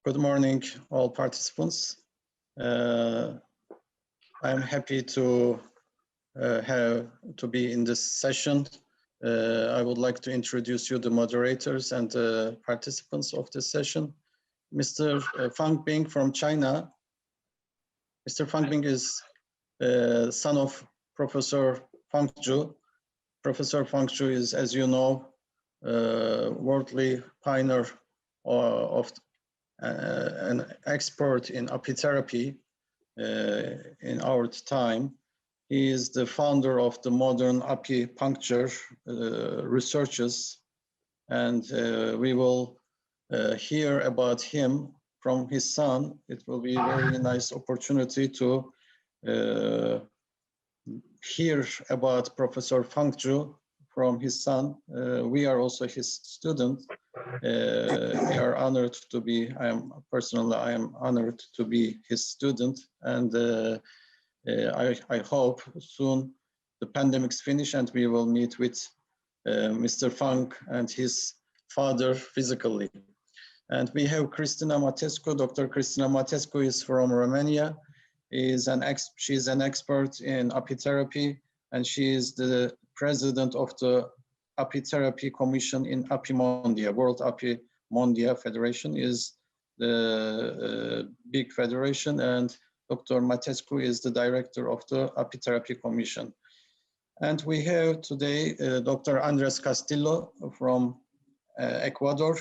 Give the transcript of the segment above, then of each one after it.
Good morning, all participants. I'm happy to be in this session. I would like to introduce you the moderators and participants of this session. Mr. Fang Bing from China. Mr. Fang Bing is son of Professor Fang Zhu. Professor Fang Zhu is, as you know, worldly pioneer of an expert in apitherapy in our time. He is the founder of the modern acupuncture researches, and we will hear about him from his son. It will be a very nice opportunity to hear about Professor Fang Zhu from his son. We are also his student. We are honored to be, I am honored to be his student, and I hope soon the pandemic's finish and we will meet with Mr. Fang and his father physically. And we have Cristina Matescu. Dr. Cristina Matescu is from Romania. She's an expert in apitherapy, and she is the president of the Apitherapy Commission in Apimondia. World Apimondia Federation is the big federation, and Dr. Matescu is the director of the Apitherapy Commission. And we have today Dr. Andres Castillo from Ecuador.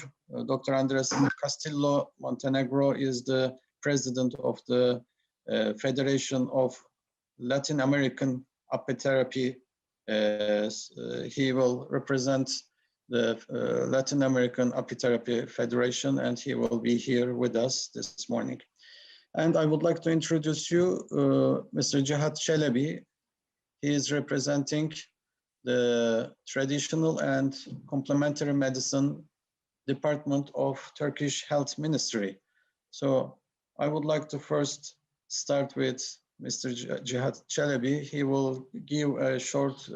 Dr. Andres Castillo Montenegro is the president of the Federation of Latin American Apitherapy. He will represent the Latin American Apitherapy Federation, and he will be here with us this morning. And I would like to introduce you Mr. Cihat Çelebi. He is representing the Traditional and Complementary Medicine Department of Turkish Health Ministry. So I would like to first start with Mr. Cihat Çelebi. He will give a short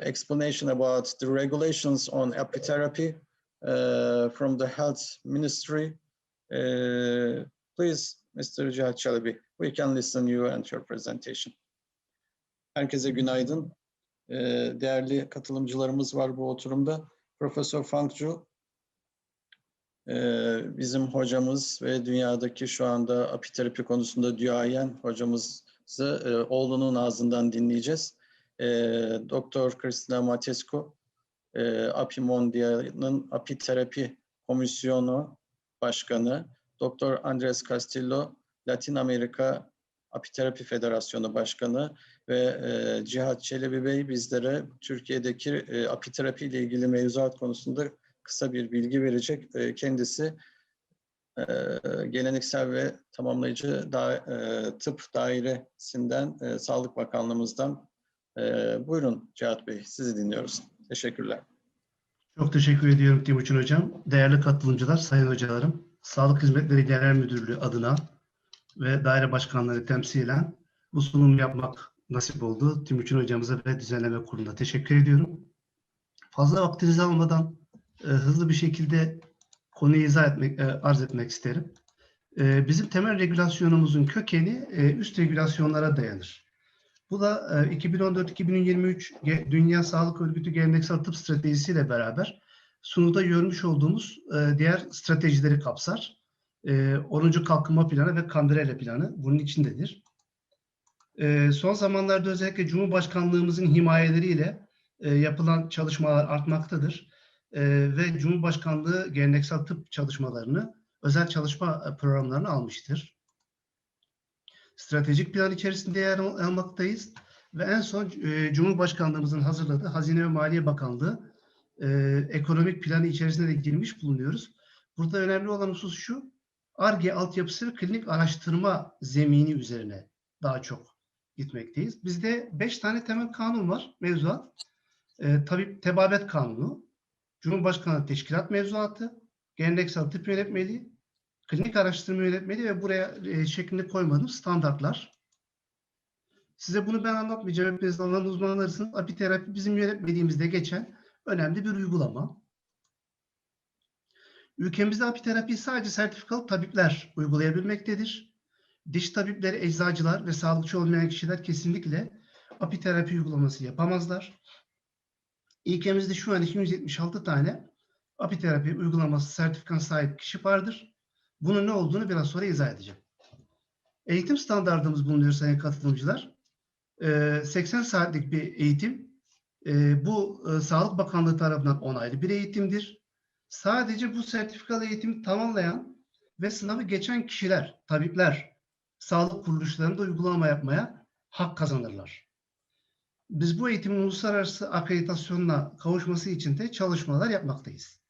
explanation about the regulations on apitherapy from the Health Ministry. Please, Mr. Cihat Çelebi, we can listen you and your presentation. Herkese günaydın. Değerli katılımcılarımız var bu oturumda. Profesör Fang Zhu, bizim hocamız ve dünyadaki şu anda apiterapi konusunda duayen hocamızı oğlunun ağzından dinleyeceğiz. Doktor Cristina Matescu, Apimondia'nın Apiterapi Komisyonu Başkanı, Doktor Andres Castillo, Latin Amerika Apiterapi Federasyonu Başkanı ve Cihat Çelebi Bey bizlere Türkiye'deki apiterapi ile ilgili mevzuat konusunda kısa bir bilgi verecek. Kendisi geleneksel ve tamamlayıcı tıp dairesinden, Sağlık Bakanlığımızdan. Buyurun Cihat Bey, sizi dinliyoruz. Teşekkürler. Çok teşekkür ediyorum Timuçin Hocam. Değerli katılımcılar, sayın hocalarım, Sağlık Hizmetleri Genel Müdürlüğü adına ve daire başkanları temsilen bu sunumu yapmak nasip oldu. Timuçin Hocamıza ve Düzenleme Kurulu'na teşekkür ediyorum. Fazla vaktinizi almadan hızlı bir şekilde konuyu arz etmek isterim. Bizim temel regülasyonumuzun kökeni üst regülasyonlara dayanır. Bu da 2014-2023 Dünya Sağlık Örgütü Geleneksel Tıp Stratejisi ile beraber sunuda görmüş olduğumuz diğer stratejileri kapsar. 10. Kalkınma Planı ve Kandıreli Planı bunun içindedir. Son zamanlarda özellikle Cumhurbaşkanlığımızın himayeleriyle yapılan çalışmalar artmaktadır. Ve Cumhurbaşkanlığı geleneksel tıp çalışmalarını, özel çalışma programlarını almıştır. Stratejik plan içerisinde yer almaktayız ve en son Cumhurbaşkanlığımızın hazırladığı Hazine ve Maliye Bakanlığı ekonomik planı içerisinde de girmiş bulunuyoruz. Burada önemli olan husus şu, Ar-Ge altyapısı ve klinik araştırma zemini üzerine daha çok gitmekteyiz. Bizde 5 tane temel kanun var, mevzuat. Tabip Tebabet Kanunu, Cumhurbaşkanlığı Teşkilat Mevzuatı, Geleneksel Tıp Yönetmeliği, Klinik Araştırma Yönetmeliği ve buraya şeklinde koymadığım standartlar. Size bunu ben anlatmayacağım. Hepiniz alan uzmanlarısınız. Apiterapi bizim yönetmeliğimizde geçen önemli bir uygulama. Ülkemizde apiterapiyi sadece sertifikalı tabipler uygulayabilmektedir. Diş tabipleri, eczacılar ve sağlıkçı olmayan kişiler kesinlikle apiterapi uygulaması yapamazlar. Ülkemizde şu an 276 tane apiterapi uygulaması sertifikasına sahip kişi vardır. Bunun ne olduğunu biraz sonra izah edeceğim. Eğitim standartımız bulunuyor sayın katılımcılar. 80 saatlik bir eğitim. Bu Sağlık Bakanlığı tarafından onaylı bir eğitimdir. Sadece bu sertifikalı eğitimi tamamlayan ve sınavı geçen kişiler, tabipler, sağlık kuruluşlarında uygulama yapmaya hak kazanırlar. Biz bu eğitimin uluslararası akreditasyonuna kavuşması için de çalışmalar yapmaktayız.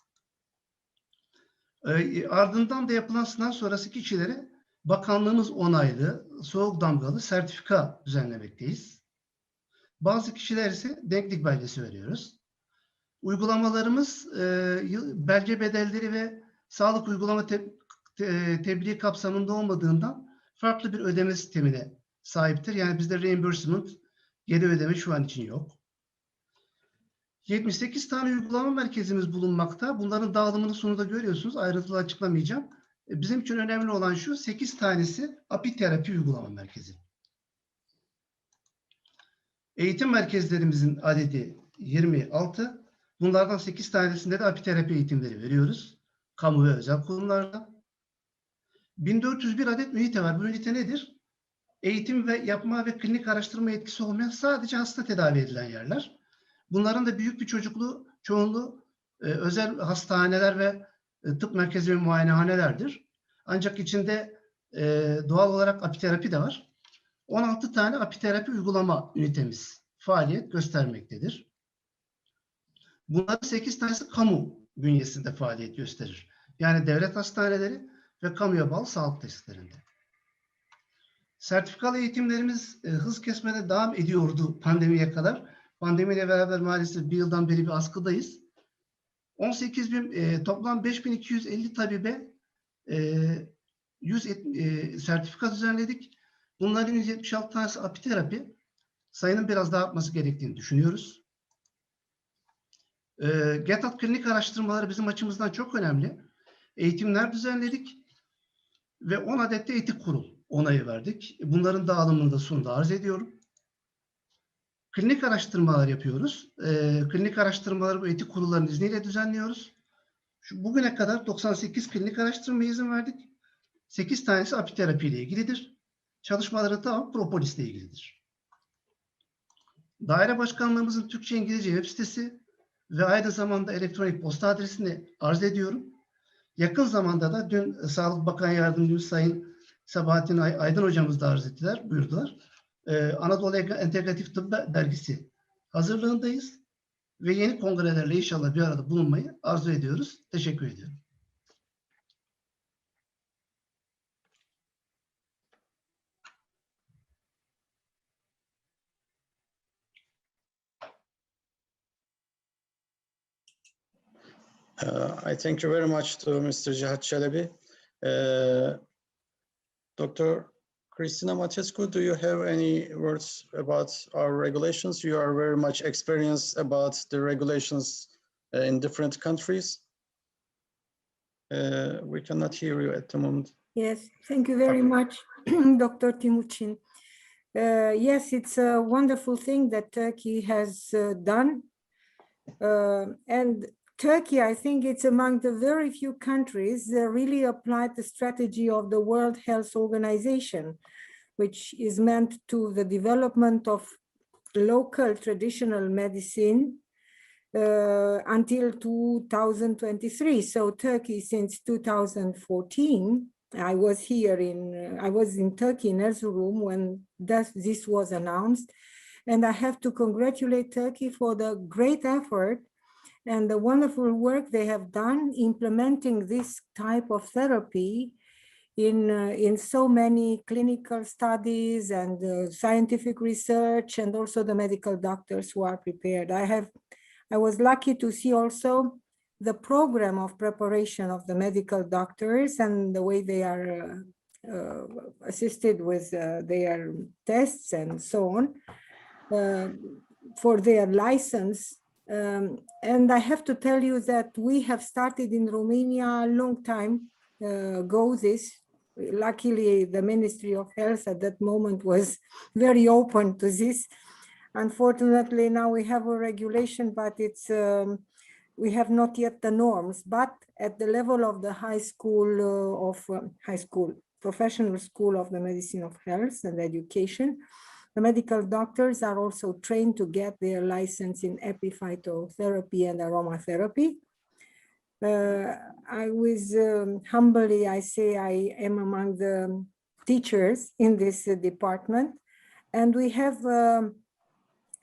Ardından da yapılan sınav sonrası kişilere bakanlığımız onaylı, soğuk damgalı sertifika düzenlemekteyiz. Bazı kişiler ise denklik belgesi veriyoruz. Uygulamalarımız belge bedelleri ve sağlık uygulama tebliğ kapsamında olmadığından farklı bir ödeme sistemine sahiptir. Yani bizde reimbursement, geri ödeme şu an için yok. 78 tane uygulama merkezimiz bulunmakta. Bunların dağılımını sonunda görüyorsunuz. Ayrıntılı açıklamayacağım. Bizim için önemli olan şu, 8 tanesi apiterapi uygulama merkezi. Eğitim merkezlerimizin adedi 26. Bunlardan 8 tanesinde de apiterapi eğitimleri veriyoruz. Kamu ve özel kurumlarda. 1401 adet ünite var. Bu ünite nedir? Eğitim ve yapma ve klinik araştırma etkisi olmayan sadece hasta tedavi edilen yerler. Bunların da büyük bir çoğunluğu özel hastaneler ve tıp merkezi ve muayenehanelerdir. Ancak içinde doğal olarak apiterapi de var. 16 tane apiterapi uygulama ünitemiz faaliyet göstermektedir. Bunların 8 tanesi kamu bünyesinde faaliyet gösterir. Yani devlet hastaneleri ve kamuya bağlı sağlık tesislerinde. Sertifikalı eğitimlerimiz hız kesmede devam ediyordu pandemiye kadar. Pandemiyle beraber maalesef bir yıldan beri bir askıdayız. 18.000 toplam 5.250 tabibe 100 sertifika düzenledik. Bunların 176 tanesi apiterapi. Sayının biraz daha artması gerektiğini düşünüyoruz. GETAT klinik araştırmaları bizim açımızdan çok önemli. Eğitimler düzenledik ve 10 adet de etik kurul onayı verdik. Bunların dağılımını da sonunda arz ediyorum. Klinik araştırmalar yapıyoruz. Klinik araştırmaları bu etik kurulların izniyle düzenliyoruz. Bugüne kadar 98 klinik araştırmaya izin verdik. 8 tanesi apiterapi ile ilgilidir. Çalışmaların tamamı propolis ile ilgilidir. Daire başkanlığımızın Türkçe-İngilizce web sitesi ve aynı zamanda elektronik posta adresini arz ediyorum. Yakın zamanda da dün Sağlık Bakan Yardımcımız Sayın Sabahattin Aydın hocamız da arz ettiler, buyurdular. Anadolu Entegratif Tıp Dergisi hazırlığındayız ve yeni kongrelerle inşallah bir arada bulunmayı arzu ediyoruz. Teşekkür ediyorum. I thank you very much to Mr. Cihat Çelebi. Dr. Christina Matescu, do you have any words about our regulations? You are very much experienced about the regulations in different countries. We cannot hear you at the moment. Yes, thank you very much, Dr. Timuçin. Yes, it's a wonderful thing that Turkey has done. And Turkey, I think it's among the very few countries that really applied the strategy of the World Health Organization, which is meant to the development of local traditional medicine until 2023. So Turkey, since 2014, I was in Turkey in Erzurum when this was announced. And I have to congratulate Turkey for the great effort and the wonderful work they have done implementing this type of therapy in so many clinical studies and scientific research, and also the medical doctors who are prepared. I was lucky to see also the program of preparation of the medical doctors and the way they are assisted with their tests and so on for their license And I have to tell you that we have started in Romania a long time ago this. Luckily, the Ministry of Health at that moment was very open to this. Unfortunately, now we have a regulation, but it's we have not yet the norms. But at the level of the professional school of the medicine of health and education, the medical doctors are also trained to get their license in epiphytotherapy and aromatherapy. I was humbly, I say I am among the teachers in this department, and we have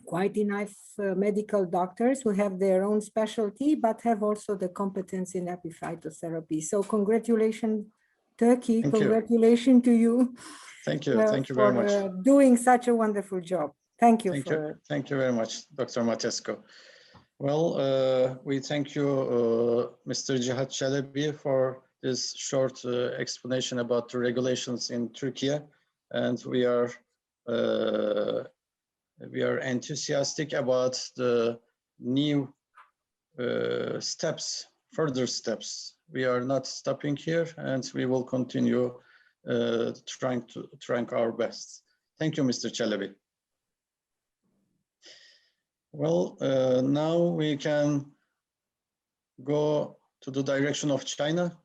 quite enough medical doctors who have their own specialty, but have also the competence in epiphytotherapy. So congratulations, Turkey, congratulations to you. Thank you. Thank you very much. For doing such a wonderful job. Thank you. Thank you very much, Dr. Matescu. Well, we thank you, Mr. Cihat Çelebi, for this short explanation about the regulations in Turkey, and we are enthusiastic about the new further steps. We are not stopping here, and we will continue trying our best. Thank you, Mr. Çelebi. Well, now we can go to the direction of China.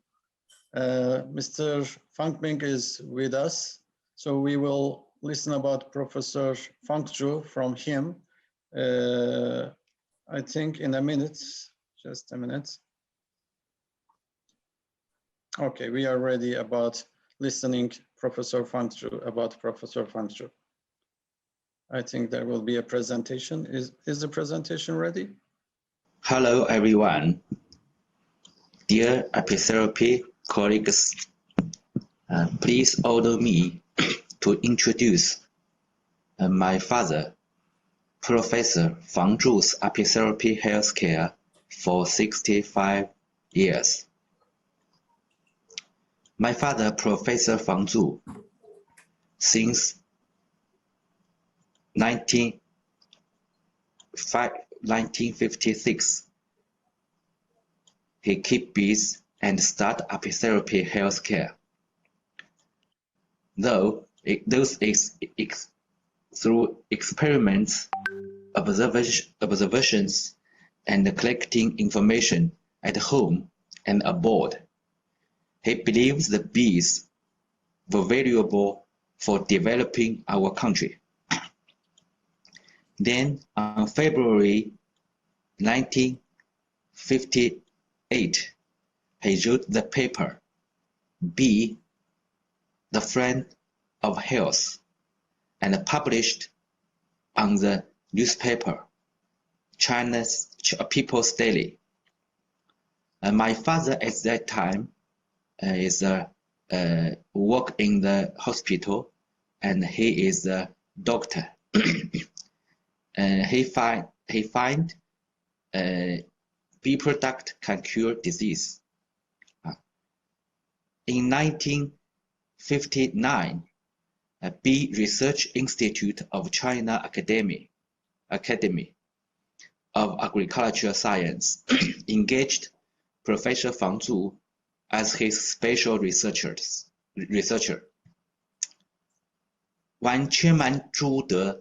Mr. Fang Ming is with us, so we will listen about Professor Fang Zhu from him. I think in a minute, just a minute. Okay, we are ready about listening Professor Fang Zhu, about Professor Fang Zhu. I think there will be a presentation. Is the presentation ready? Hello, everyone. Dear epitherapy colleagues, please allow me to introduce my father, Professor Fang Zhu's epitherapy healthcare for 65 years. My father, Professor Fang Zhu, since 1956, he keep bees and start epitherapy healthcare. Though through experiments, observations, and collecting information at home and abroad, he believes the bees were valuable for developing our country. Then, on February 1958, he wrote the paper, Bee, the Friend of Health, and published on the newspaper, China's People's Daily. And my father at that time work in the hospital, and he is a doctor. He find bee product can cure disease. In 1959, a Bee Research Institute of China Academy of Agricultural Science engaged Professor Fang Zhu as his special researcher. When Chairman Zhu De,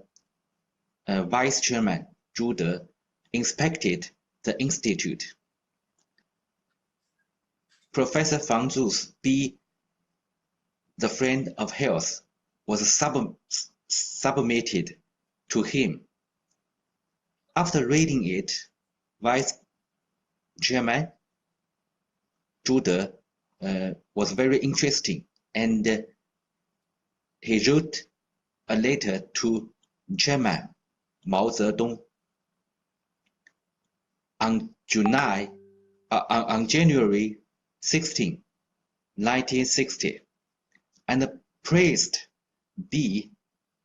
Vice Chairman Zhu De inspected the institute, Professor Fang Zhu's Bee, the Friend of Health, was submitted to him. After reading it, Vice Chairman Zhu De was very interesting, and he wrote a letter to Chairman Mao Zedong. On January 16, 1960, and praised Bee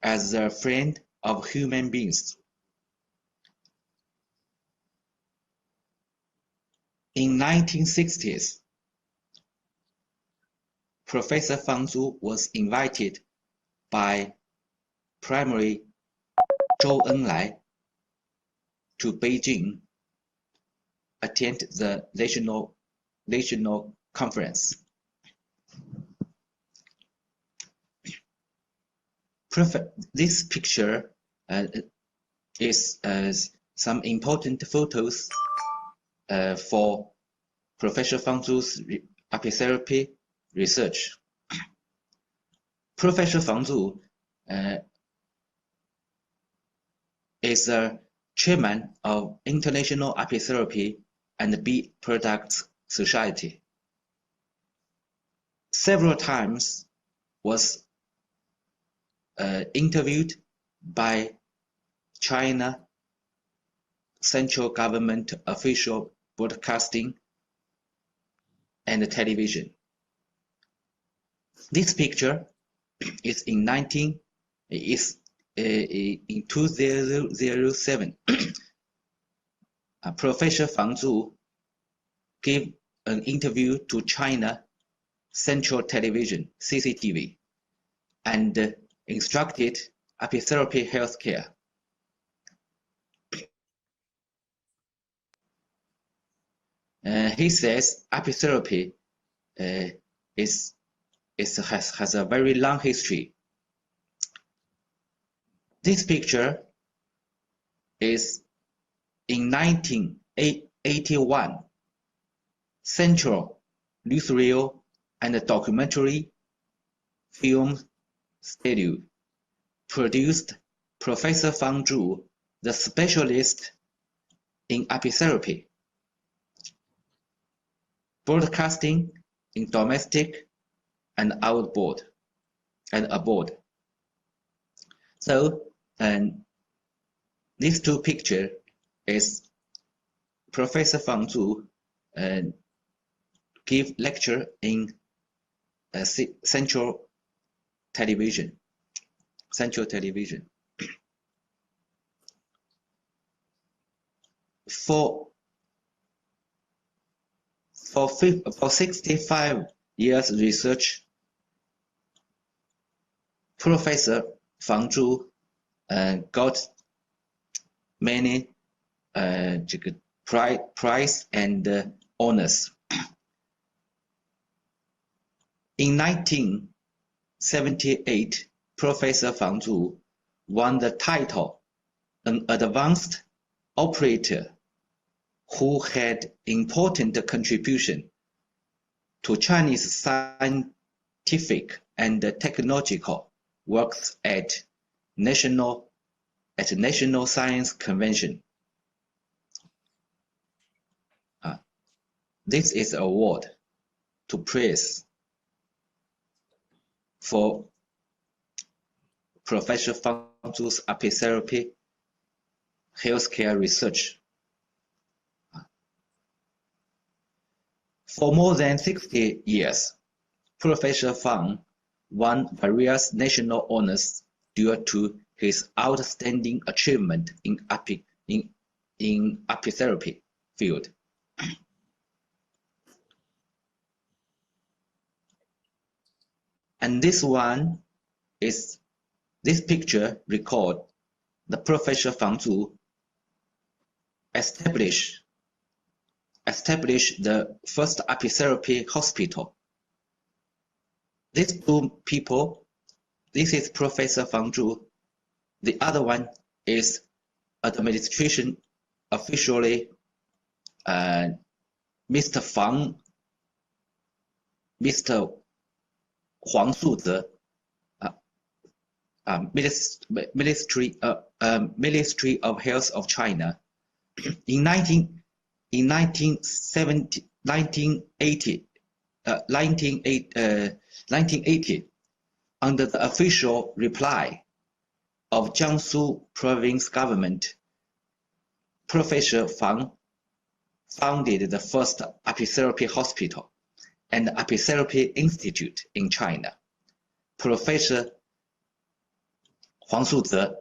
as a friend of human beings. In 1960s, Professor Fang Zhu was invited by Premier Zhou Enlai to Beijing attend the national conference. This picture is some important photos for Professor Fang Zhu's apitherapy research. Professor Fang Zhu is a chairman of International Apitherapy and Bee Products Society. Several times was interviewed by China central government official broadcasting and television. This picture is in 2007. Professor Fang Zhu gave an interview to China Central Television, CCTV, and instructed apitherapy healthcare. He says apitherapy has a very long history. This picture is in 1981. Central newsreel and documentary film studio produced Professor Fang Zhu, the specialist in apitherapy, broadcasting in domestic and abroad. So, these two pictures is Professor Fang Zhu give lecture in Central Television. For 65 years research, Professor Fang Zhu got many prize and honors. In 1978, Professor Fang Zhu won the title an advanced operator who had important contribution to Chinese scientific and technological works at National Science Convention. This is an award to praise for Professor Fang Zhu's apitherapy healthcare research. For more than 60 years, Professor Fang won various national honors due to his outstanding achievement in apitherapy field. And this picture record the Professor Fang Zhu established the first apitherapy hospital. These two people, this is Professor Fang Zhu. The other one is administration officially Mr. Huang Suze, Ministry of Health of China. In 1980, under the official reply of Jiangsu province government, Professor Fang founded the first apitherapy hospital and apitherapy institute in China. Professor Huang Suze,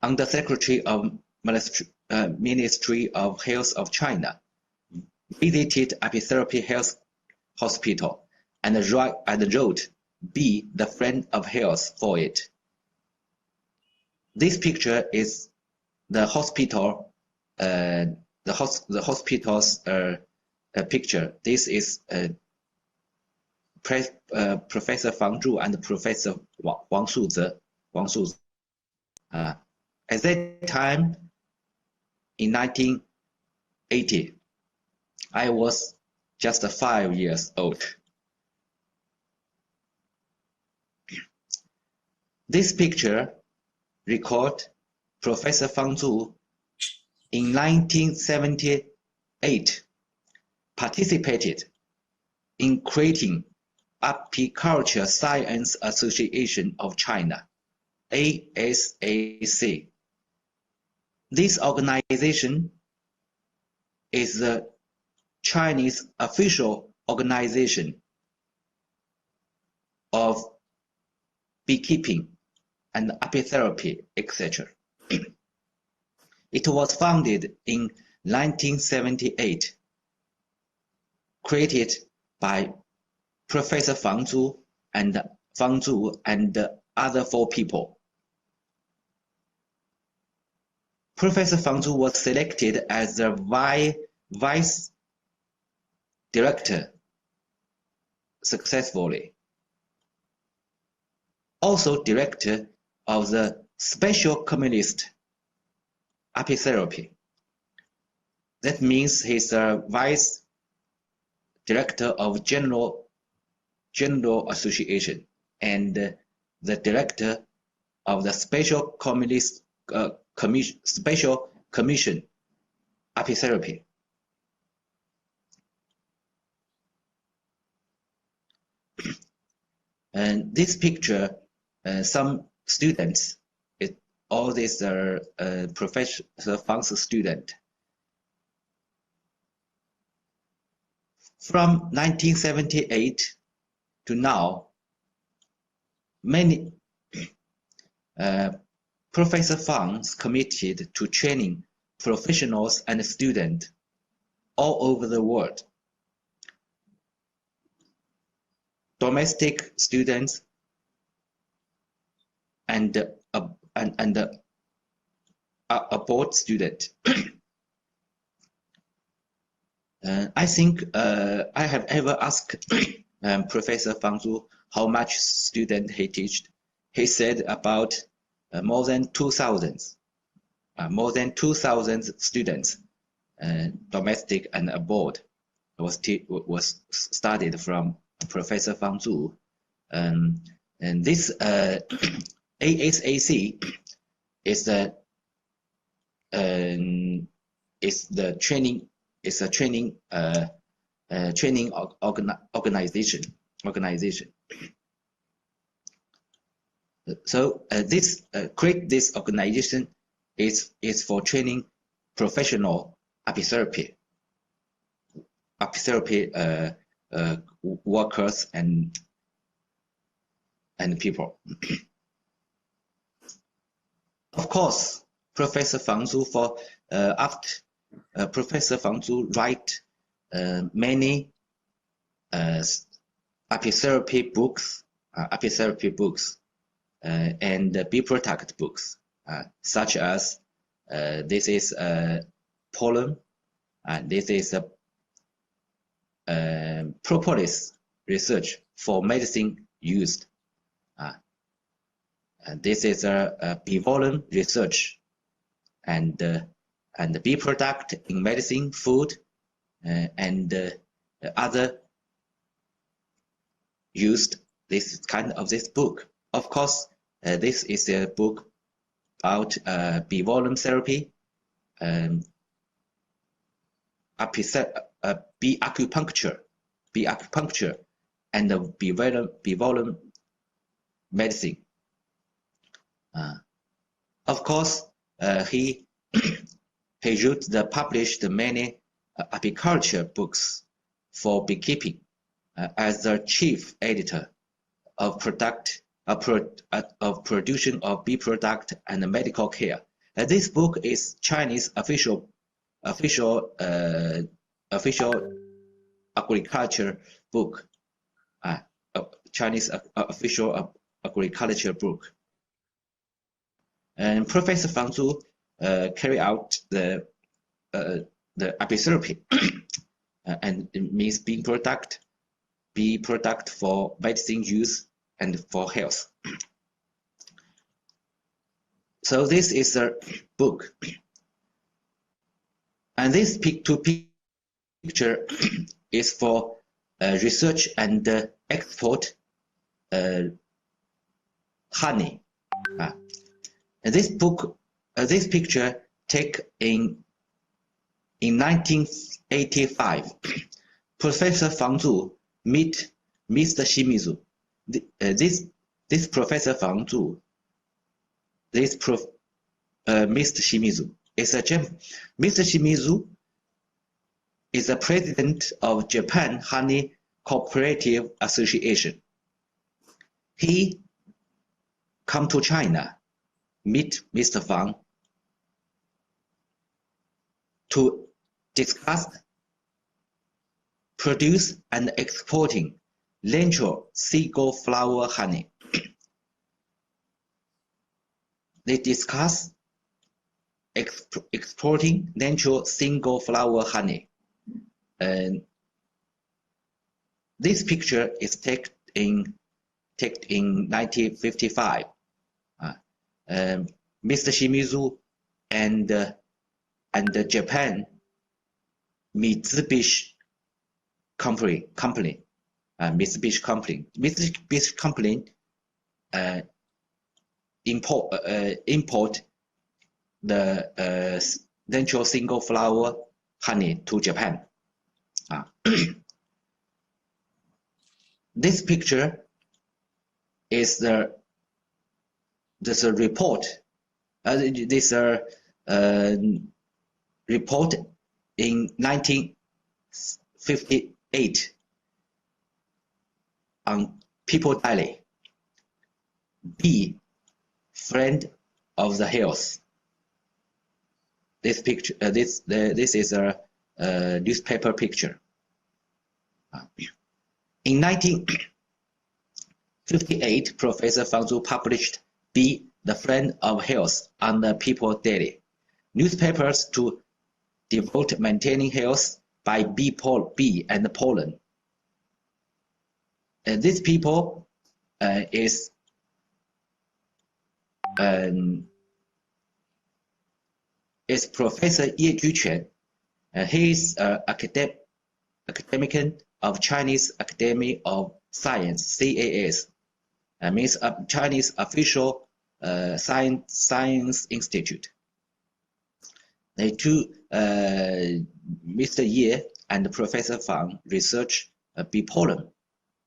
Undersecretary of Ministry of Health of China, visited apitherapy health hospital and wrote "Be the friend of health" for it. This picture is the hospital the hospital's picture. This is Professor Fang Zhu and Professor Wang Shuze. At that time, in 1980, I was just 5 years old. This picture records Professor Fang Zhu in 1978 participated in creating Apiculture Science Association of China, ASAC. This organization is the Chinese official organization of beekeeping and apitherapy, etc. It was founded in 1978, created by Professor Fang Zhu and other 4 people. Professor Fang Zhu was selected as the vice director successfully. Also director of the Special Communist Apitherapy. That means he's a vice director of General Association and the director of the Special Communist Special Commission Apitherapy. And this picture, some students, all these are Professor Fang's student. From 1978 to now, many Professor Fang's committed to training professionals and students all over the world. Domestic students and abroad student. I think I have ever asked Professor Fang Zhu how much student he taught. He said about more than 2,000 students, domestic and abroad, was studied from Professor Fang Zhu. And this ASAC is the training organization. So this organization is for training professional apitherapy workers and people. Of course, Professor Fang Zhu Professor Fang Zhu write many apitherapy books, and bee product books, such as this is pollen, this is propolis research for medicine used. This is a bivalent research, and the bee product in medicine, food, and other used this kind of this book. Of course, this is a book about bivalent therapy, bee acupuncture, and the bivalent medicine. Of course, he published many apiculture books for beekeeping as the chief editor of production of bee product and medical care. This book is Chinese official agriculture book, Chinese official agriculture book. And Professor Fang Zhu carry out the the apitherapy, and it means bee product for medicine use and for health. So this is a book, and this picture is for research and export honey. And this book, this picture take in 1985. Professor Fang Zhu meet Mr. Shimizu. This Professor Fang Zhu, Mr. Shimizu is a Mr. Shimizu is the president of Japan Honey Cooperative Association. He come to China, meet Mr. Fang to discuss produce and exporting natural single flower honey. They discuss exporting natural single flower honey. And this picture is taken in 1955. Mr. Shimizu and Japan Mitsubishi company import the natural single flower honey to Japan. This picture is there's a report. This report in 1958 on People Daily. Bee, friend of the health. This picture. This is a newspaper picture. In 1958, Professor Fang Zhu published Bee, the Friend of Health on the People Daily. Newspapers to devote maintaining health by bee and pollen. These people is Professor Ye Juquan. He is academic of Chinese Academy of Science, CAS, means a Chinese official science institute. The two, Mr. Ye and Professor Fang, research bee pollen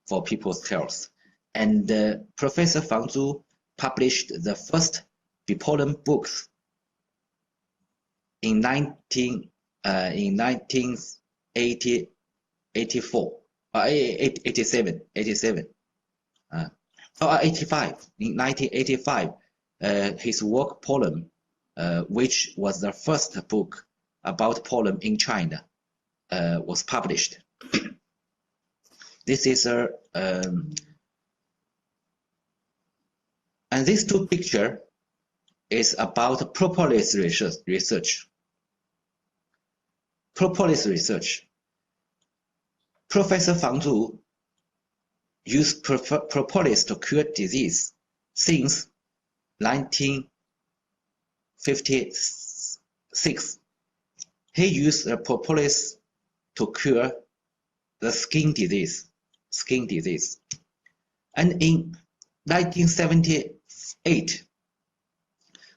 for people's health, and Professor Fang Zhu published the first bee pollen books in 1987. In 1985, his work Pollen, which was the first book about pollen in China, was published. This is and these two pictures is about propolis research. Propolis research. Professor Fang Zhu used propolis to cure disease since 1956. He used propolis to cure the skin disease. And in 1978,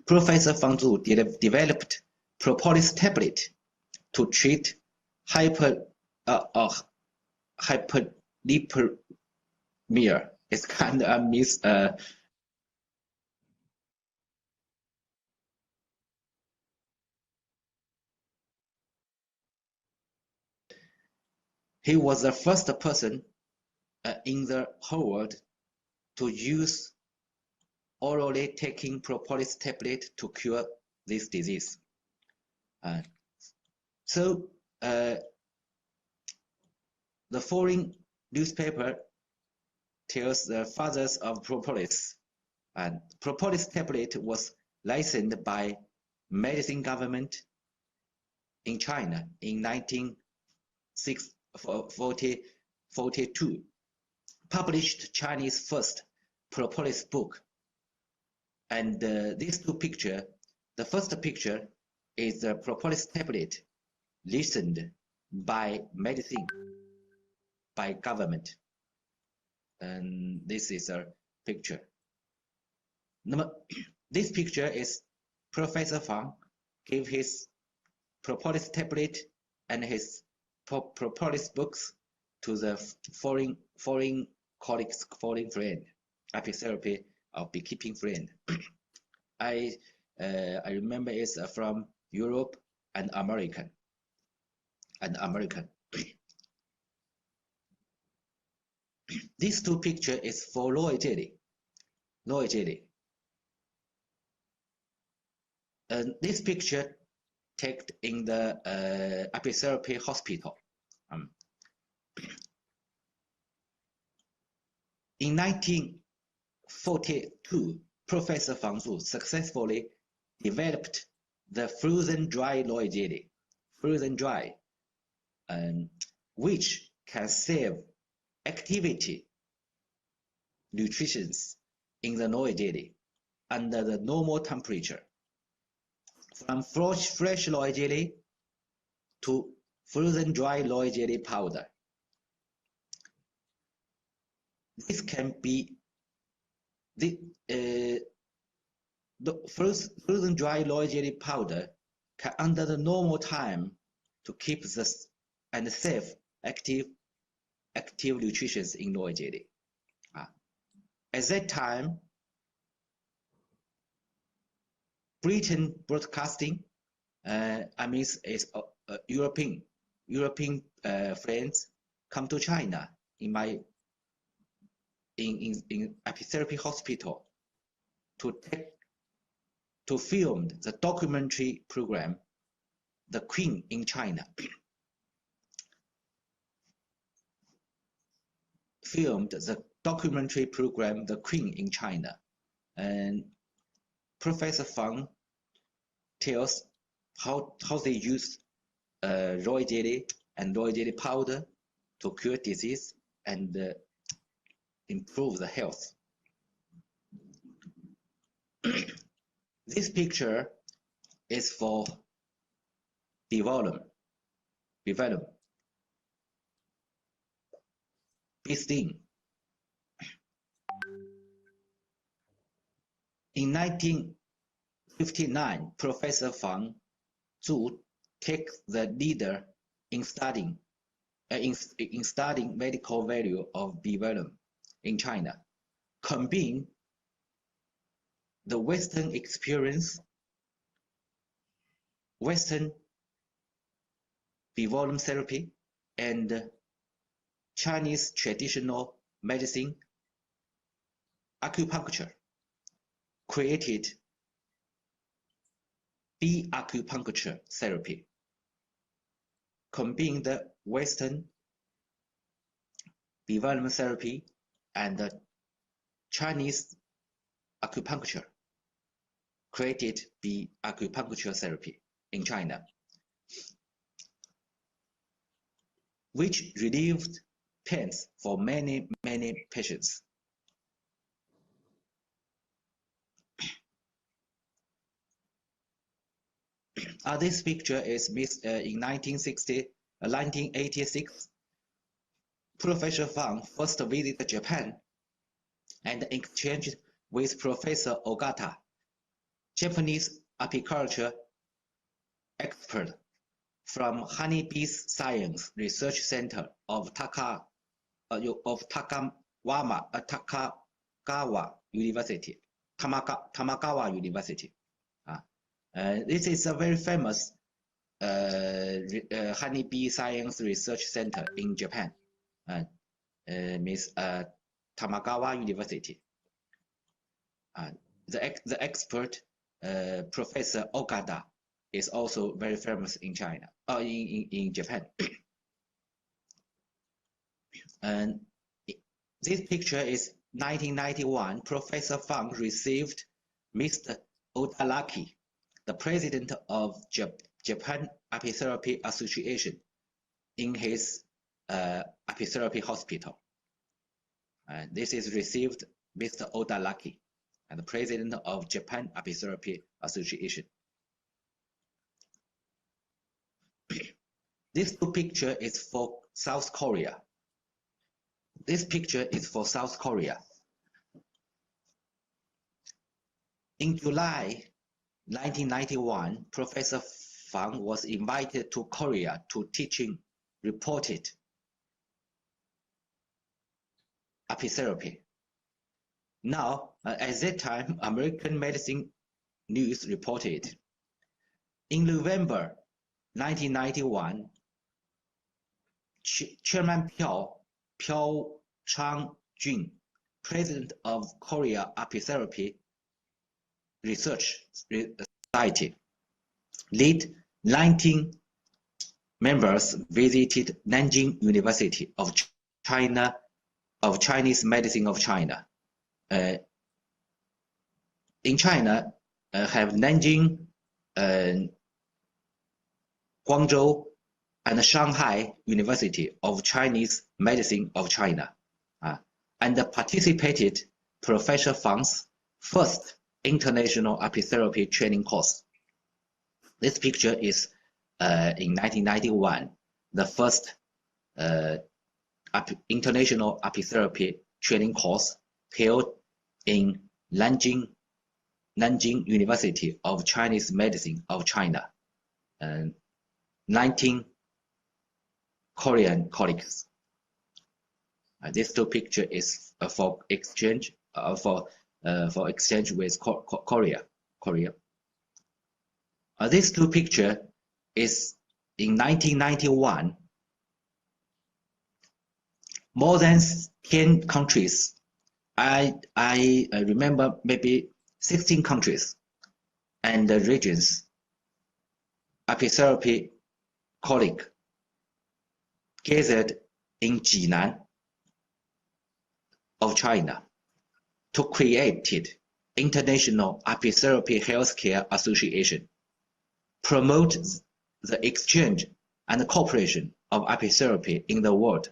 Professor Fang Zhu developed propolis tablet to treat hyperlipemia. It's kind of a he was the first person in the whole world to use orally taking propolis tablet to cure this disease. So the foreign newspaper tells the fathers of propolis, and propolis tablet was licensed by medicine government in China in 1942, published Chinese first propolis book. And these two pictures, the first picture is the propolis tablet listened by medicine, by government. And this is a picture. This picture is Professor Fang gave his propolis tablet and his propolis books to the foreign colleagues, foreign friend, apitherapy or beekeeping friend. I remember it's from Europe and American. These two pictures is for Loy jelly. And this picture taken in the apitherapy hospital. In 1942, Professor Fang Zhu successfully developed the frozen dry Loy jelly, which can save activity nutrition in the Loy jelly under the normal temperature. From fresh Loy jelly to frozen dry Loy jelly powder. This can be the frozen dry Loy jelly powder can under the normal time to keep this and save active nutrition in Loy jelly. At that time, Britain Broadcasting, is European friends come to China in apitherapy hospital to film the documentary program The Queen in China. Filmed the documentary program The Queen in China, and Professor Fang tells how they use Loy jelly and Loy jelly powder to cure disease and improve the health. This picture is for Bee sting. In 1959, Professor Fang Zhu takes the leader in studying medical value of bee venom in China, combine the Western experience, Western bee venom therapy, and Chinese traditional medicine, acupuncture, created bee acupuncture therapy, combine the Western bee venom therapy and the Chinese acupuncture, created bee acupuncture therapy in China, which relieved pains for many patients. This picture is in 1986. Professor Fang first visited Japan and exchanged with Professor Ogata, Japanese apiculture expert from Honeybees Science Research Center of Takagawa University, Tamagawa University. This is a very famous honeybee science research center in Japan, Tamagawa University. The expert Professor Ogata is also very famous in China, in Japan. And this picture is 1991. Professor Fang received Mr. Odaraki, the president of Japan Apitherapy Association in his apitherapy hospital. This is received Mr. Oda Laki, and the president of Japan Apitherapy Association. This picture is for South Korea. This picture is for South Korea. In July 1991, Professor Fang was invited to Korea to teaching reported apitherapy. Now, at that time, American Medicine News reported. In November 1991, Chairman Prof Fang Zhu, president of Korea Apitherapy Research Society, led 19 members visited Nanjing University of China, of Chinese Medicine of China. In China, have Nanjing, Guangzhou, and Shanghai University of Chinese Medicine of China, and participated Professor Fang's first international apitherapy training course. This picture is in 1991, the first international apitherapy training course held in Nanjing University of Chinese Medicine of China. 19 Korean colleagues. This two picture is for exchange with Korea. This two picture is in 1991. More than 10 countries. I remember maybe 16 countries and regions. Apitherapy colleague gathered in Jinan of China to create International Apitherapy Healthcare Association, promote the exchange and cooperation of apitherapy in the world,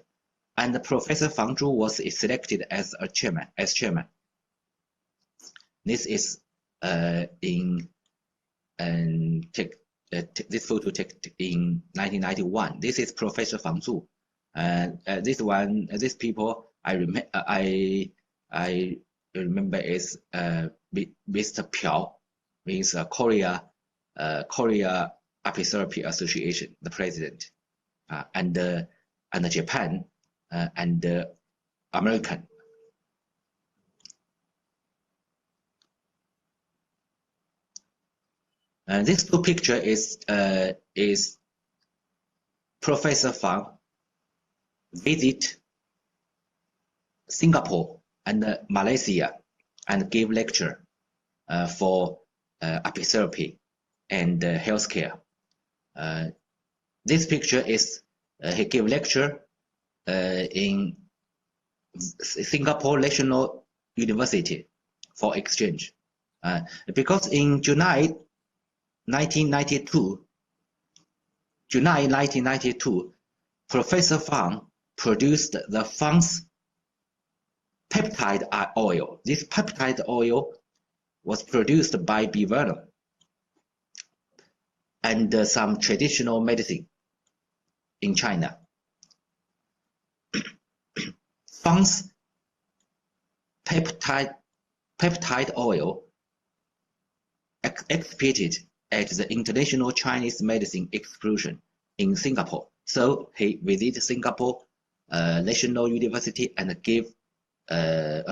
and Professor Fang Zhu was selected as chairman. This is this photo taken in 1991. This is Professor Fang Zhu. These people I remember is Mr. Piao, means Korea Apitherapy Association, the president, and Japan and American. This two picture is Professor Fang visit Singapore and Malaysia and give lecture for apitherapy and healthcare. This picture is he gave lecture in Singapore National University for exchange, because in July 1992, Professor Fang produced the Fang's peptide oil. This peptide oil was produced by bee venom and some traditional medicine in China. Fang's peptide oil exhibited at the International Chinese Medicine Exposition in Singapore. So he visited Singapore National University and gave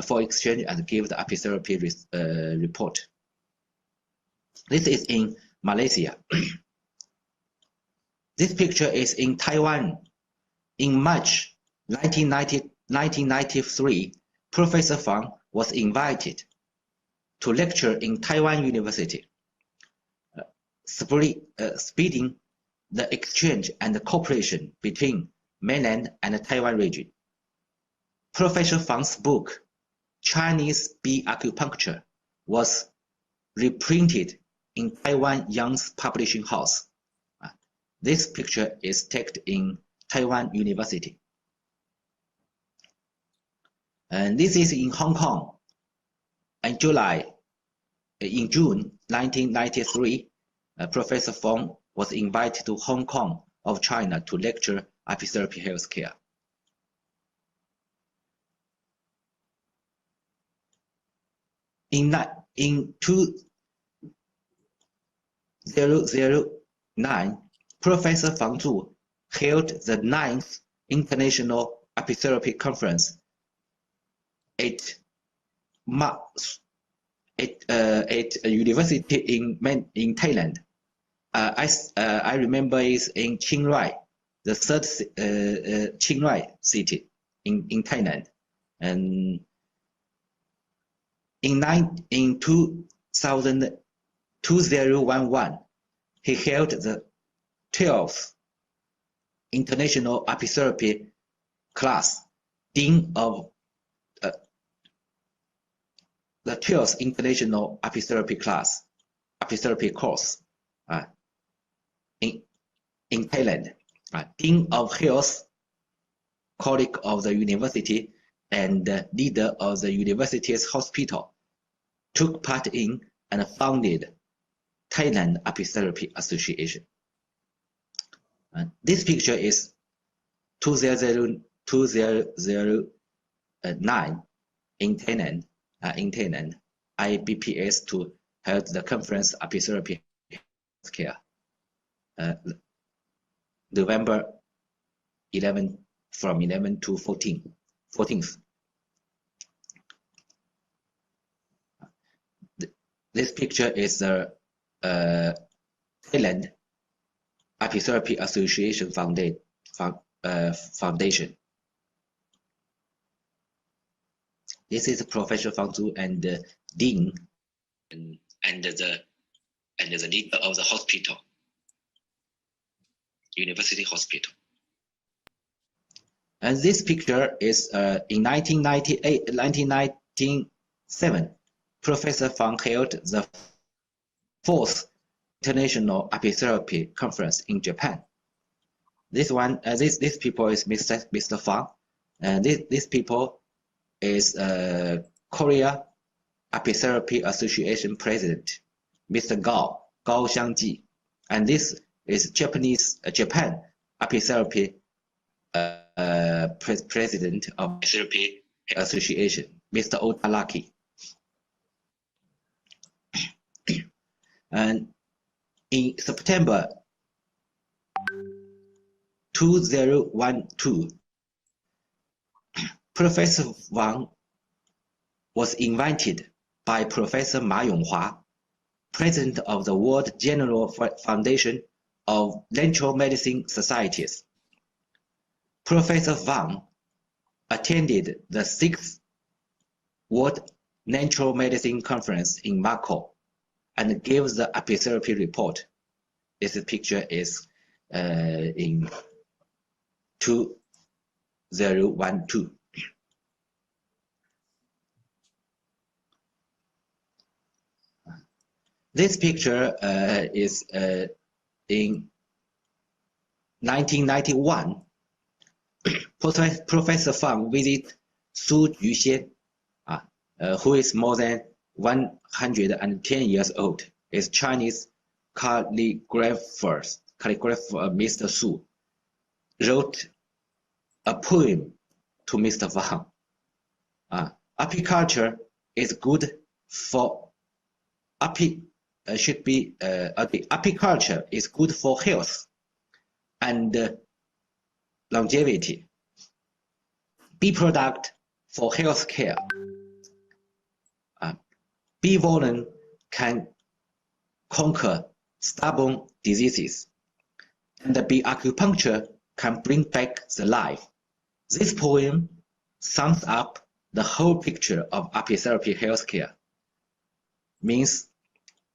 for exchange and gave the apitherapy report. This is in Malaysia. This picture is in Taiwan. In March 1993, Professor Fang was invited to lecture in Taiwan University, speeding the exchange and the cooperation between mainland and the Taiwan region. Professor Fang's book, Chinese Bee Acupuncture, was reprinted in Taiwan Young's Publishing House. This picture is taken in Taiwan University. And this is in Hong Kong. In June 1993, Professor Fang was invited to Hong Kong of China to lecture apitherapy healthcare. In 2009, Professor Fang Zhu held the 9th International Apitherapy Conference at a university in Thailand. I remember it's in Chiang Rai, the third Chiang Rai city in Thailand. And in 2011, he held the 12th International Apitherapy class, Dean of the 12th International Apitherapy class, apitherapy course in Thailand. Dean of Health, colleague of the university, and leader of the university's hospital, took part in and founded Thailand Apitherapy Association. This picture is 2009 in Thailand. IBPS to held the conference Apitherapy Healthcare, November 11 from 11 to 14th. This picture is the Thailand Apitherapy Association Foundation. This is Professor Fang Zhu and the Dean and the leader of the hospital, University Hospital. And this picture is in 1997, Professor Fang held the 4th International Apitherapy Conference in Japan. This people is Mr. Fang, and this people is Korea Apitherapy Association President, Mr. Gao Xiangji, and this is Japan Apitherapy President of Apitherapy Association, Mr. Otalaki. And in September 2012, Professor Wang was invited by Professor Ma Yonghua, President of the World General Foundation of Natural Medicine Societies. Professor Wang attended the 6th World Natural Medicine Conference in Macau and gave the apitherapy report. This picture is in 2012. This picture is in 1991. Professor Fang visited Su Juxian, who is more than 110 years old, is Chinese calligrapher Mr. Su, wrote a poem to Mr. Fang. Apiculture is good for apiculture is good for health and longevity. Bee product for health care. Bee pollen can conquer stubborn diseases, and the bee acupuncture can bring back the life. This poem sums up the whole picture of apitherapy healthcare. Means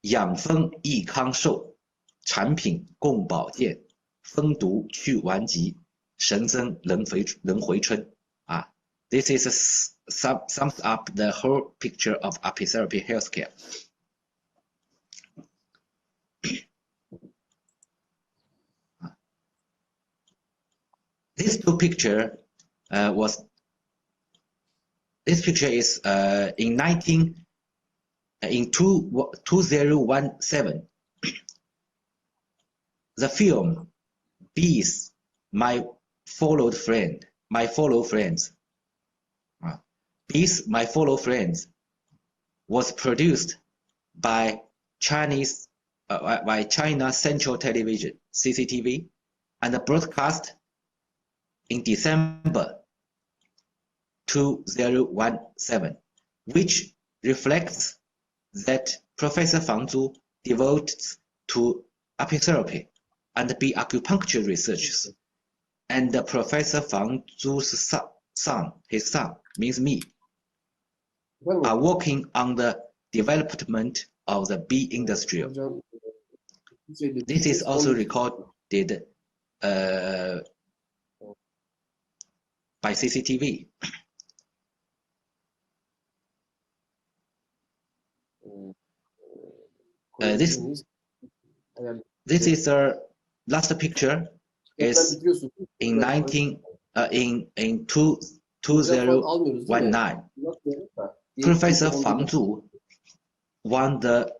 养蜂益康寿，产品共保健，蜂毒去顽疾，神增人回春。This is sums up the whole picture of apitherapy healthcare. This two picture this picture is in 2017. The film Bees, My Fellow Friends. Bees, My Fellow Friends was produced by China Central Television, CCTV, and broadcast in December 2017, which reflects that Professor Fang Zhu devotes to apitherapy and bee acupuncture researches, and Professor Fang Zhu's son, his son, means me, are working on the development of the bee industry. This is also recorded by CCTV. This is the last picture. Is in 2019. Professor Fang Zhu won the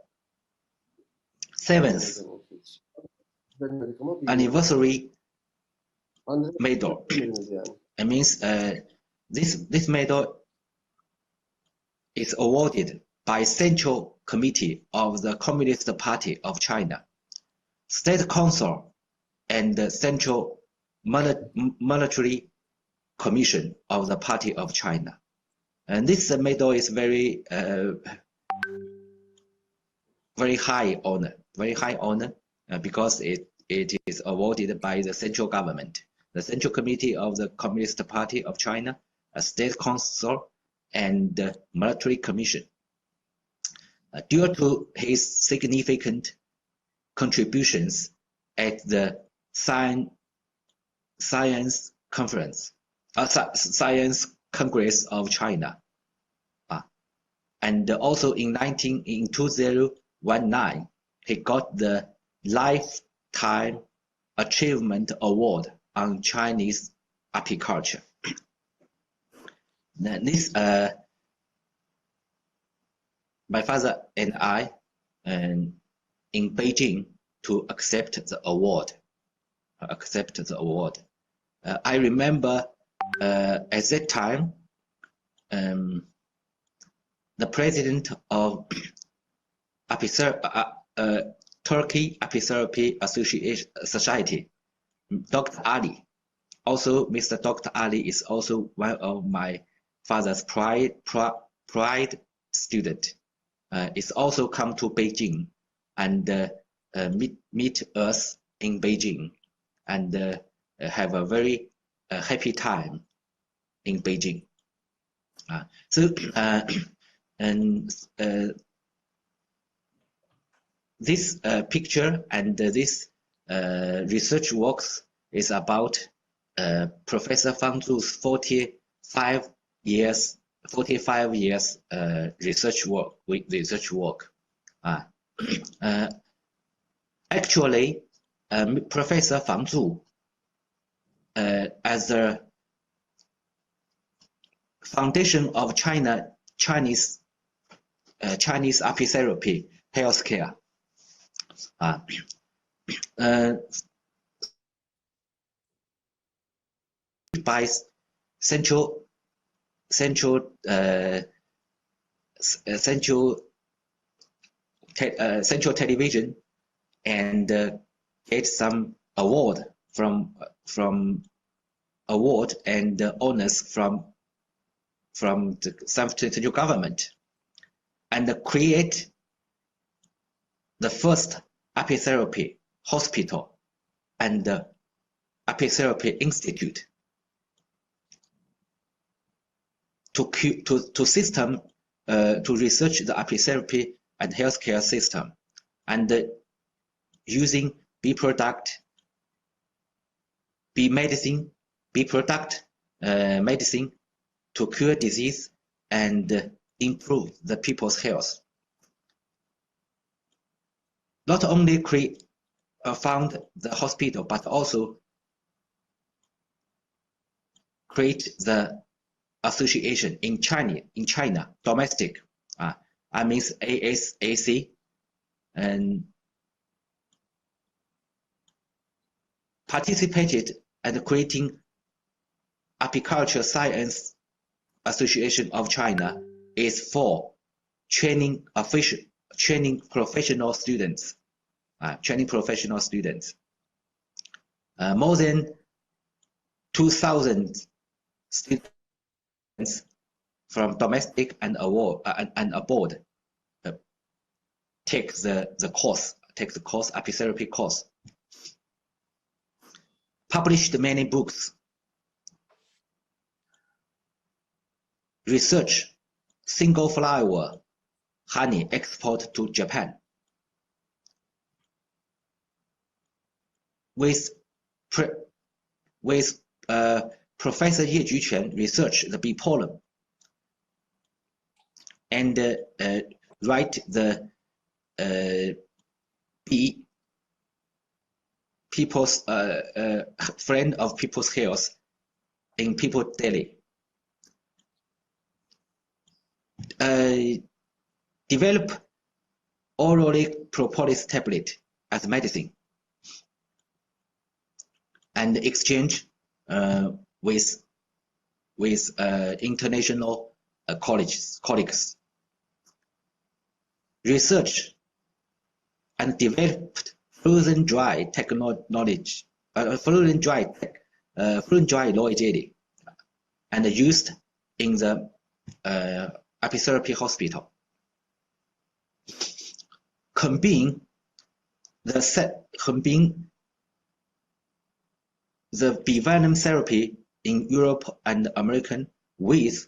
7th anniversary medal. It means this medal is awarded by Central Committee of the Communist Party of China, State Council, and the Central Military Commission of the Party of China. And this medal is very high honor, because it is awarded by the central government, the Central Committee of the Communist Party of China, a State Council, and the Military Commission. Due to his significant contributions at the Science Congress of China, and also in 2019, he got the Lifetime Achievement Award on Chinese apiculture. This, my father and I, in Beijing, to accept the award. I remember at that time, the president of Turkey Apitherapy Society, Dr. Ali. Also, Mr. Dr. Ali is also one of my father's pride student. Is also come to Beijing and meet us in Beijing, and have a very happy time in Beijing. This picture and this research works is about Professor Fang Zhu's 45 years research work. Actually, Professor Fang Zhu, as the foundation of Chinese apitherapy healthcare, by Central Television, and get some award from award and honors from the central government, and create the first apitherapy hospital and apitherapy institute to research the apitherapy and healthcare system, and using bee product medicine to cure disease and improve the people's health. Not only found the hospital, but also create the association in China, domestic. I means ASAC, and participated at creating Apiculture Science Association of China is for training professional students. More than 2,000 students from domestic and abroad take the course apitherapy course. Published many books. Research single flower honey export to Japan. With Professor Ye Juquan research the bee pollen and write the bee people's friend of people's health in People Daily. Develop orally propolis tablet as medicine and exchange with international colleagues. Research and developed frozen dry technology, frozen dry raw jelly, and used in the apitherapy hospital. Combine the bivalent therapy in Europe and American with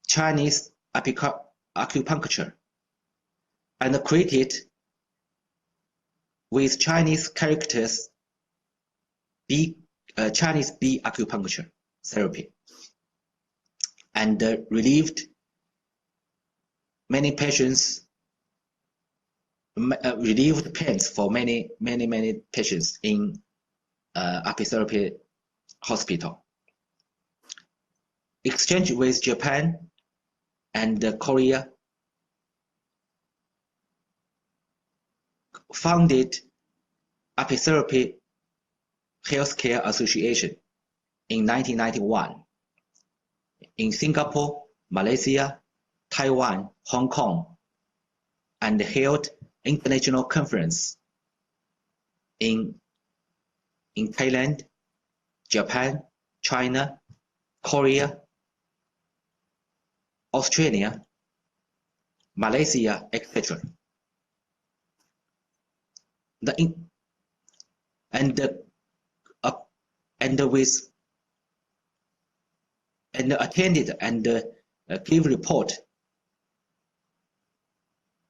Chinese acupuncture, and created with Chinese characters Chinese bee acupuncture therapy, and relieved many patients, relieved pains for many patients in apitherapy hospital. Exchange with Japan and Korea. Founded Apitherapy Healthcare Association in 1991 in Singapore, Malaysia, Taiwan, Hong Kong, and held international conference in Thailand, Japan, China, Korea, Australia, Malaysia, etc. Attended and gave report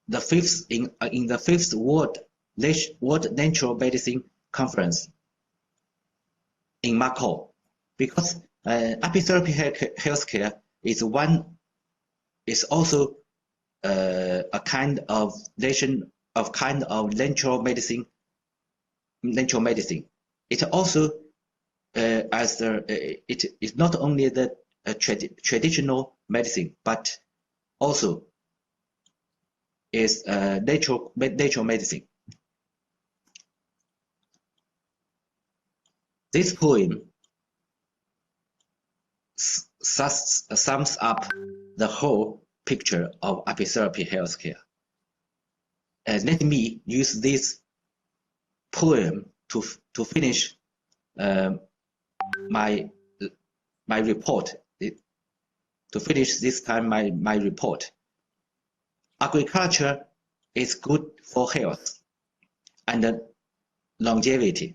the fifth in the fifth World Natural Medicine Conference in Macau, because apitherapy healthcare is also a kind of natural medicine. It also it is not only the traditional medicine, but also is natural medicine. This poem sums up the whole picture of apitherapy healthcare. Let me use this poem to finish my report. To finish this time my report. Agriculture is good for health and longevity.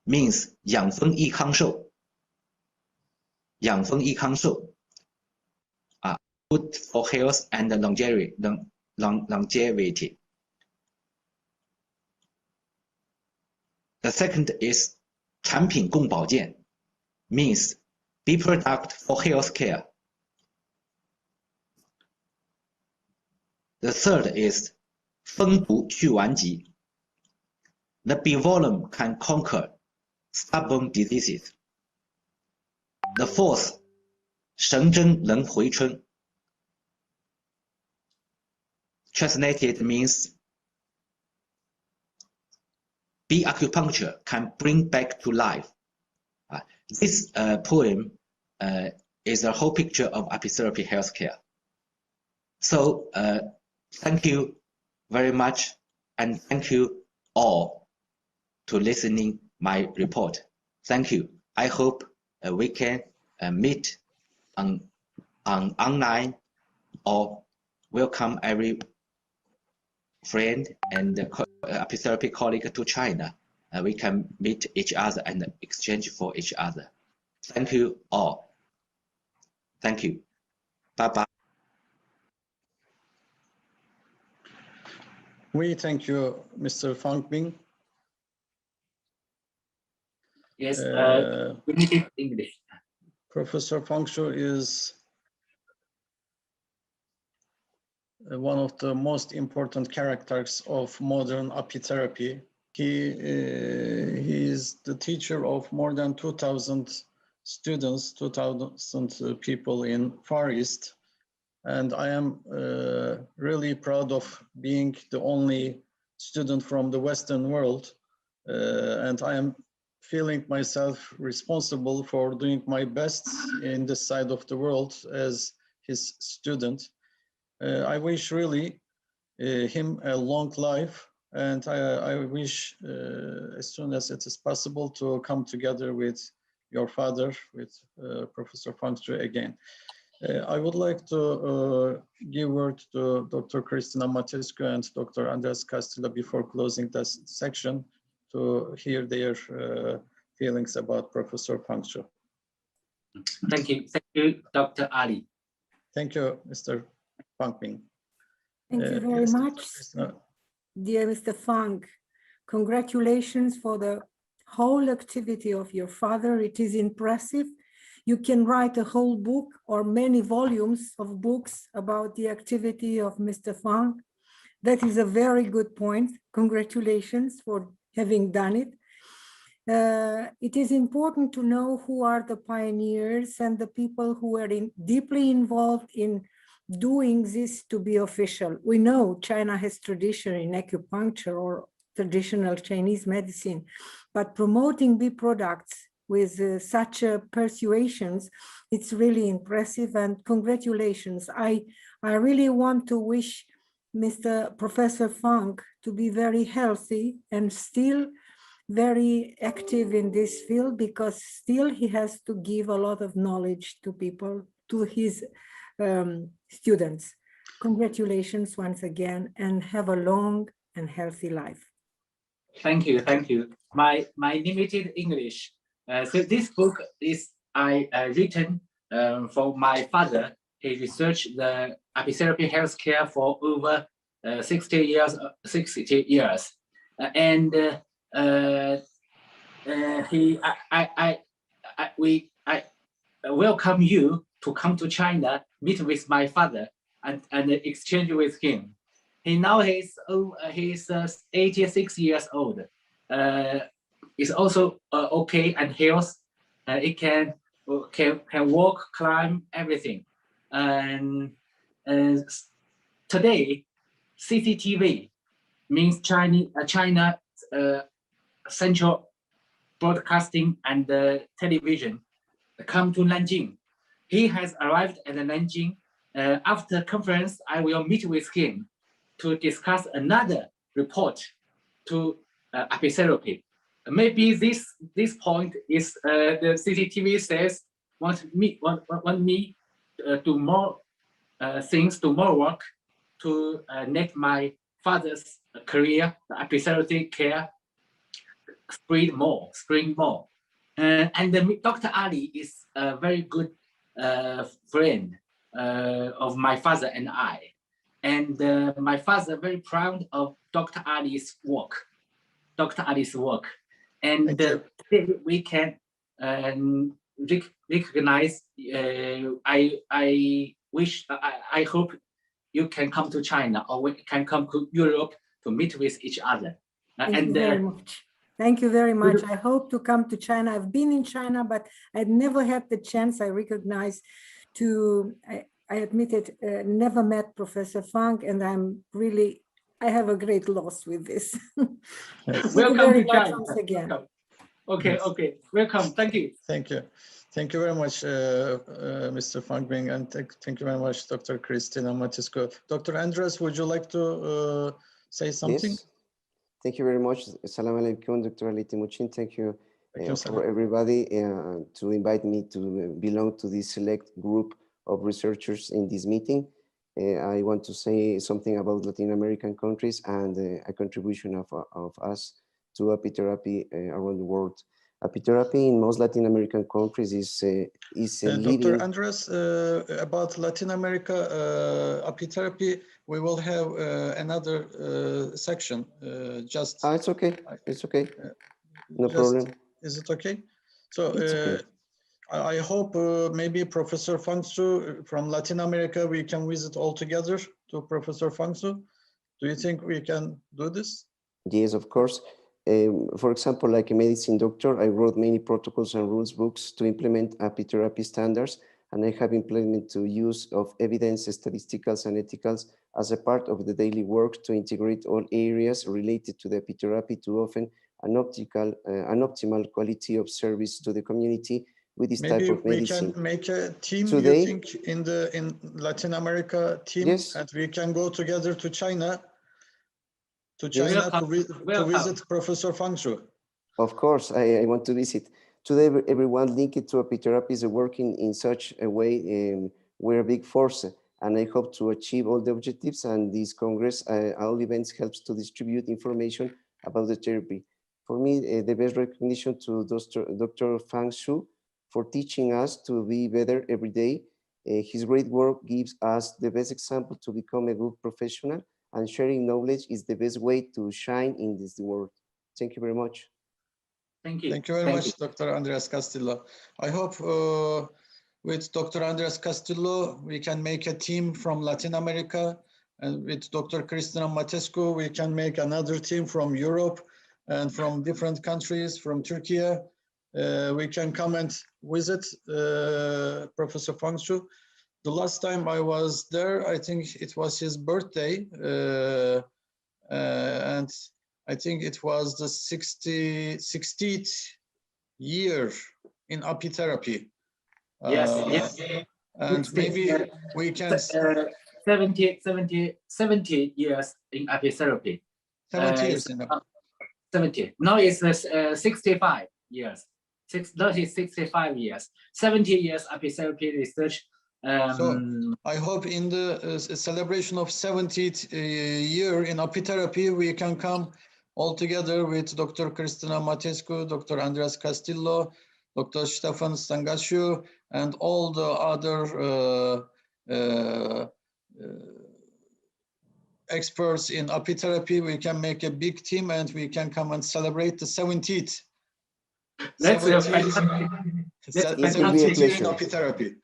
Means 养丰益康寿，养丰益康寿good for health and longevity. The second is 产品供保健 means be product for health care. The third is 封毒去顽疾 the bivalent can conquer stubborn diseases. The fourth 神针能回春. Translated means bee acupuncture can bring back to life. This poem is a whole picture of apitherapy healthcare. So thank you very much, and thank you all to listening my report. Thank you. I hope we can meet on online or welcome every friend and apitherapy colleague to China. We can meet each other and exchange for each other. Thank you all. Thank you. Bye-bye. We thank you, Mr. Fang Bing. Yes, we need it English. Professor Fang Zhu is one of the most important characters of modern apitherapy. He is the teacher of more than 2,000 students, 2,000 people in Far East. And I am really proud of being the only student from the Western world. And I am feeling myself responsible for doing my best in this side of the world as his student. I wish really him a long life, and I wish as soon as it is possible to come together with your father, with Professor Fang Zhu again. I would like to give word to Dr. Cristina Matescu and Dr. Andres Castilla before closing this section to hear their feelings about Professor Fang Zhu. Thank you, Dr. Ali. Thank you, Mr. Fang Bing. Thank you very yes, much, Cristina. dear Mr. Fang. Congratulations for the whole activity of your father. It is impressive. You can write a whole book or many volumes of books about the activity of Mr. Fang. That is a very good point. Congratulations for having done it. It is important to know who are the pioneers and the people who were deeply involved in doing this to be official. We know China has tradition in acupuncture or traditional Chinese medicine, but promoting bee products with such persuasions, it's really impressive, and congratulations. I really want to wish Mr. Professor Fang to be very healthy and still very active in this field, because still he has to give a lot of knowledge to people, to his students. Congratulations once again, and have a long and healthy life. Thank you, thank you. My limited English. So this book is written for my father. He researched the apitherapy healthcare for over 60 years, and I welcome you to come to China, meet with my father, and exchange with him. He's 86 years old. Is also okay and health. It can walk, climb, everything. And today, CCTV means China Central Broadcasting and Television come to Nanjing. He has arrived at Nanjing. After conference, I will meet with him to discuss another report to apitherapy. Maybe this point is the CCTV says want me do more things, do more work to make my father's career, the apitherapy care, spread more. And Dr. Ali is a very good friend of my father and I. And my father very proud of Dr. Ali's work. And we can recognize. I hope you can come to China, or we can come to Europe to meet with each other. Thank you very much. Thank you very much. I hope to come to China. I've been in China, but I've never had the chance, I recognize, I admit it, never met Professor Fang, and I have a great loss with this. Thank you Welcome very to much China. once again. Welcome. Okay, Yes. okay. Welcome. Thank you. Thank you. Thank you very much, Mr. Fang Bing, and thank you very much, Dr. Christina Matescu. Dr. Andres, would you like to say something? Yes. Thank you very much. Assalamu alaikum, Dr. Ali Timuchin. Thank you for Salam. everybody to invite me to belong to this select group of researchers in this meeting. I want to say something about Latin American countries and a contribution of us to apitherapy around the world. Apitherapy in most Latin American countries is leading. Dr. Andres, about Latin America apitherapy, we will have another section. It's okay. It's okay. No problem. Is it okay? So It's okay. I hope maybe Professor Fang Zhu from Latin America, we can visit all together to Professor Fang Zhu. Do you think we can do this? Yes, of course. For example, like a medicine doctor, I wrote many protocols and rules books to implement apitherapy standards, and I have implemented the use of evidence, statisticals, and ethicals as a part of the daily work to integrate all areas related to the apitherapy to offer an optimal quality of service to the community with this type of medicine. We can make a team, Today, you think, in Latin America team, yes, and we can go together to China. Yes. To visit Professor Fang Zhu. Of course, I want to visit. Today, everyone linked to apitherapy is working in such a way. We're a big force, and I hope to achieve all the objectives. And this Congress, all events helps to distribute information about the therapy. For me, the best recognition to Dr. Fang Zhu for teaching us to be better every day. His great work gives us the best example to become a good professional, and sharing knowledge is the best way to shine in this world. Thank you very much. Thank you. Thank you very much, Dr. Andres Castillo. I hope with Dr. Andres Castillo, we can make a team from Latin America, and with Dr. Christina Matescu, we can make another team from Europe and from different countries, from Turkey. We can come and visit Professor Fang Zhu. The last time I was there, I think it was his birthday, and I think it was the 60th year in apitherapy. Yes. And maybe we can... 70 years in apitherapy. 70 years in 70. Now it's 65 years. 65 years. 70 years apitherapy research. So I hope in the celebration of 70th year in apitherapy, we can come all together with Dr. Christina Matescu, Dr. Andres Castillo, Dr. Stefan Stangasciu, and all the other experts in apitherapy. We can make a big team and we can come and celebrate the 70th. That's a fantastic year in apitherapy.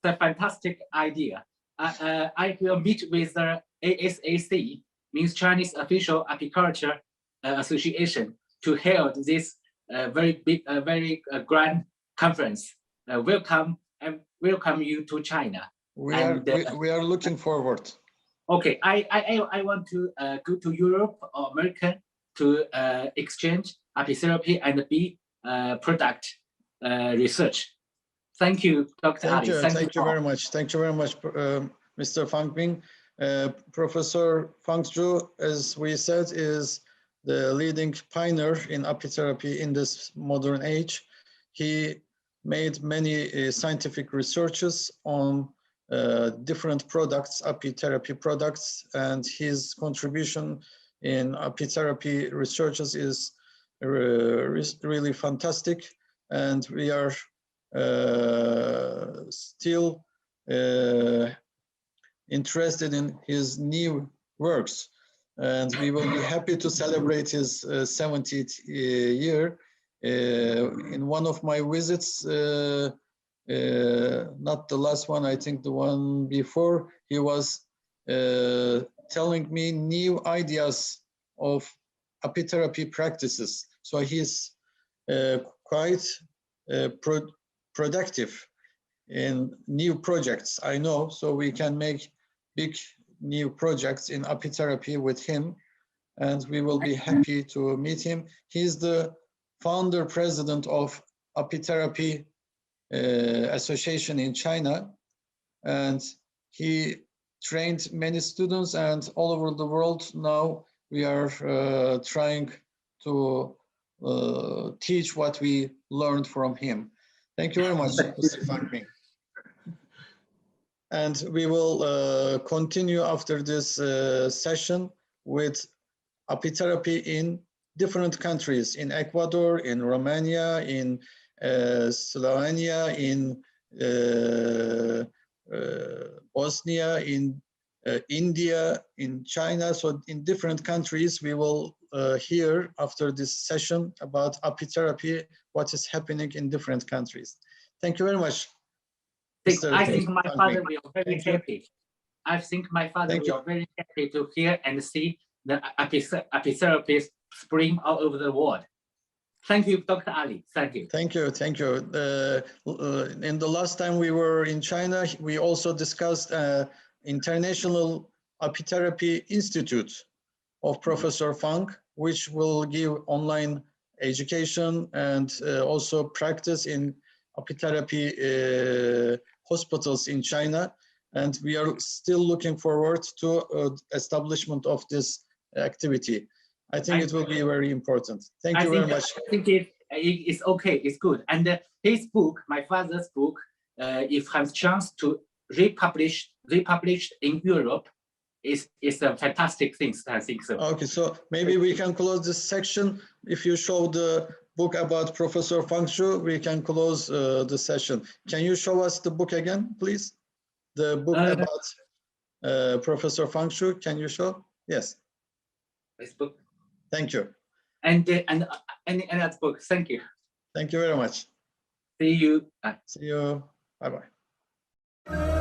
A fantastic idea. I will meet with the ASAC, means Chinese Official Apiculture Association, to hold this very big, very grand conference. Welcome you to China. We are looking forward. Okay, I want to go to Europe or America to exchange apitherapy and bee product research. Thank you, Dr. Ali. Thank you very much. Thank you very much, Mr. Fang Bing. Professor Fang Zhu, as we said, is the leading pioneer in apitherapy in this modern age. He made many scientific researches on different products, apitherapy products, and his contribution in apitherapy researches is really fantastic. And we are still interested in his new works, and we will be happy to celebrate his 70th year. In one of my visits, not the last one, I think the one before, he was telling me new ideas of apitherapy practices. So he's quite productive. in new projects, I know, so we can make big new projects in apitherapy with him, and we will be happy to meet him. He's the founder president of Apitherapy Association in China, and he trained many students, and all over the world now we are trying to teach what we learned from him. Thank you very much, Mr. Fang Ming. And we will continue after this session with apitherapy in different countries, in Ecuador, in Romania, in Slovenia, in Bosnia, in India, in China. So in different countries, we will hear after this session about apitherapy, what is happening in different countries. Thank you very much. I think my father will be very happy. I think my father will be very happy to hear and see the apitherapy spring all over the world. Thank you, Dr. Ali. Thank you. Thank you. Thank you. In the last time we were in China, we also discussed International Apitherapy Institute of Professor Fang, which will give online education and also practice in apitherapy hospitals in China. And we are still looking forward to establishment of this activity. I think it will be very important. Thank you very much. I think it's okay, it's good. And his book, my father's book, if has chance to republished in Europe, is a fantastic thing, I think so. Okay, so maybe we can close this section. If you show the book about Professor Fang Zhu, we can close the session. Can you show us the book again, please? The book about Professor Fang Zhu, can you show? Yes. This book. Thank you. And another book. Thank you. Thank you very much. See you. See you. Bye-bye.